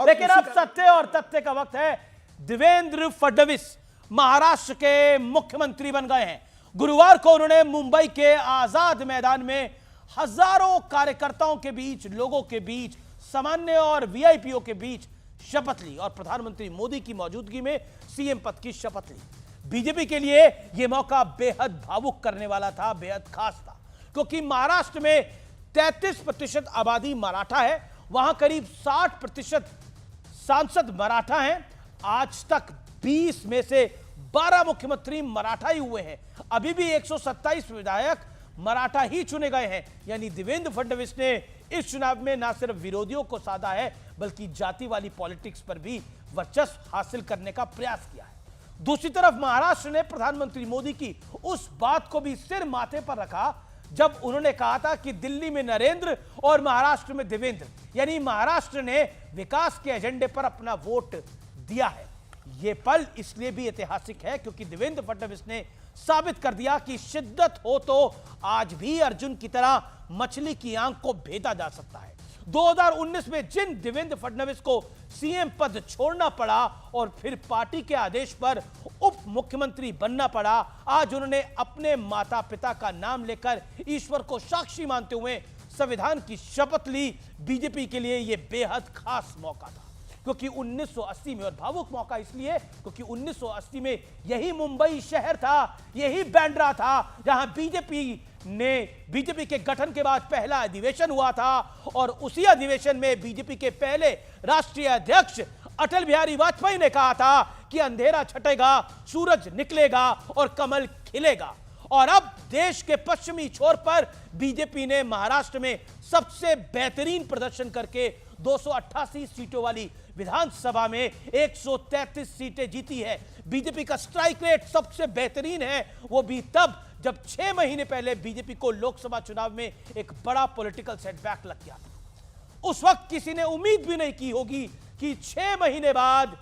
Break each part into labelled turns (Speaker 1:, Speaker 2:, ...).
Speaker 1: लेकिन अब सत्य और तथ्य का वक्त है। देवेंद्र फडणवीस महाराष्ट्र के मुख्यमंत्री बन गए हैं। गुरुवार को उन्होंने मुंबई के आजाद मैदान में हजारों कार्यकर्ताओं के बीच, लोगों के बीच, सामान्य और वीआईपीओ के बीच शपथ ली और प्रधानमंत्री मोदी की मौजूदगी में सीएम पद की शपथ ली। बीजेपी के लिए यह मौका बेहद भावुक करने वाला था, बेहद खास था, क्योंकि महाराष्ट्र में 33% आबादी मराठा है, वहां करीब 60% सांसद मराठा हैं। आज तक 20 में से 12 मुख्यमंत्री मराठा ही हुए हैं। अभी भी 127 विधायक मराठा ही चुने गए हैं। यानी देवेंद्र फडणवीस ने इस चुनाव में न सिर्फ विरोधियों को साधा है, बल्कि जाति वाली पॉलिटिक्स पर भी वर्चस्व हासिल करने का प्रयास किया है। दूसरी तरफ महाराष्ट्र ने प्रधानमंत्री मोदी की उस बात को भी सिर माथे पर रखा जब उन्होंने कहा था कि दिल्ली में नरेंद्र और महाराष्ट्र में देवेंद्र, यानी महाराष्ट्र ने विकास के एजेंडे पर अपना वोट दिया है। यह पल इसलिए भी ऐतिहासिक है क्योंकि देवेंद्र फडणवीस ने साबित कर दिया कि शिद्दत हो तो आज भी अर्जुन की तरह मछली की आंख को भेदा जा सकता है। 2019 में जिन देवेंद्र फडणवीस को सीएम पद छोड़ना पड़ा और फिर पार्टी के आदेश पर उप मुख्यमंत्री बनना पड़ा, आज उन्होंने अपने माता पिता का नाम लेकर ईश्वर को साक्षी मानते हुए संविधान की शपथ ली। बीजेपी के लिए यह बेहद खास मौका था क्योंकि 1980 में, और भावुक मौका इसलिए क्योंकि 1980 में यही मुंबई शहर था, यही बांद्रा था जहां बीजेपी के गठन के बाद पहला अधिवेशन हुआ था और उसी अधिवेशन में बीजेपी के पहले राष्ट्रीय अध्यक्ष अटल बिहारी वाजपेयी ने कहा था कि अंधेरा छटेगा, सूरज निकलेगा और कमल खिलेगा। और अब देश के पश्चिमी छोर पर बीजेपी ने महाराष्ट्र में सबसे बेहतरीन प्रदर्शन करके 288 सीटों वाली विधानसभा में 133 सीटें जीती है। बीजेपी का स्ट्राइक रेट सबसे बेहतरीन है, वो भी तब जब 6 महीने पहले बीजेपी को लोकसभा चुनाव में एक बड़ा पॉलिटिकल सेटबैक लग गया था। उस वक्त किसी ने उम्मीद भी नहीं की होगी कि 6 महीने बाद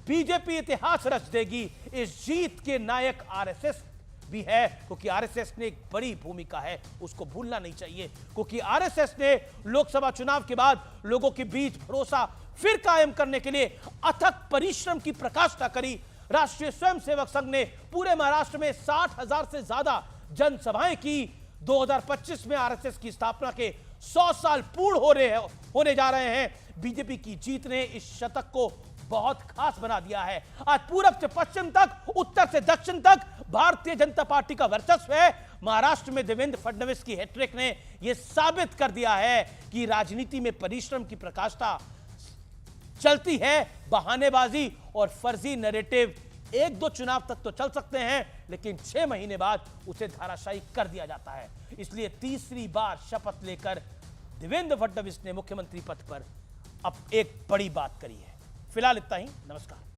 Speaker 1: बीजेपी इतिहास रच देगी। इस जीत के नायक आरएसएस भी है, क्योंकि आरएसएस ने एक बड़ी भूमिका है, उसको भूलना नहीं चाहिए, क्योंकि आरएसएस ने लोकसभा चुनाव के बाद लोगों के बीच भरोसा फिर कायम करने के लिए अथक परिश्रम की प्रकाष्ठा करी। राष्ट्रीय स्वयंसेवक संघ ने पूरे महाराष्ट्र में 60,000 से ज्यादा जनसभाएं की। 2025 में आरएसएस की स्थापना के 100 साल पूर्ण होने जा रहे हैं। बीजेपी की जीत ने इस शतक को बहुत खास बना दिया है। आज पूरब से पश्चिम तक, उत्तर से दक्षिण तक भारतीय जनता पार्टी का वर्चस्व है। महाराष्ट्र में देवेंद्र फडणवीस की हैट्रिक ने यह साबित कर दिया है कि राजनीति में परिश्रम की प्रकाष्ठा चलती है। बहानेबाजी और फर्जी नैरेटिव 1-2 चुनाव तक तो चल सकते हैं, लेकिन 6 महीने बाद उसे धाराशायी कर दिया जाता है। इसलिए तीसरी बार शपथ लेकर देवेंद्र फडणवीस ने मुख्यमंत्री पद पर अब एक बड़ी बात करी है। फिलहाल इतना ही। नमस्कार।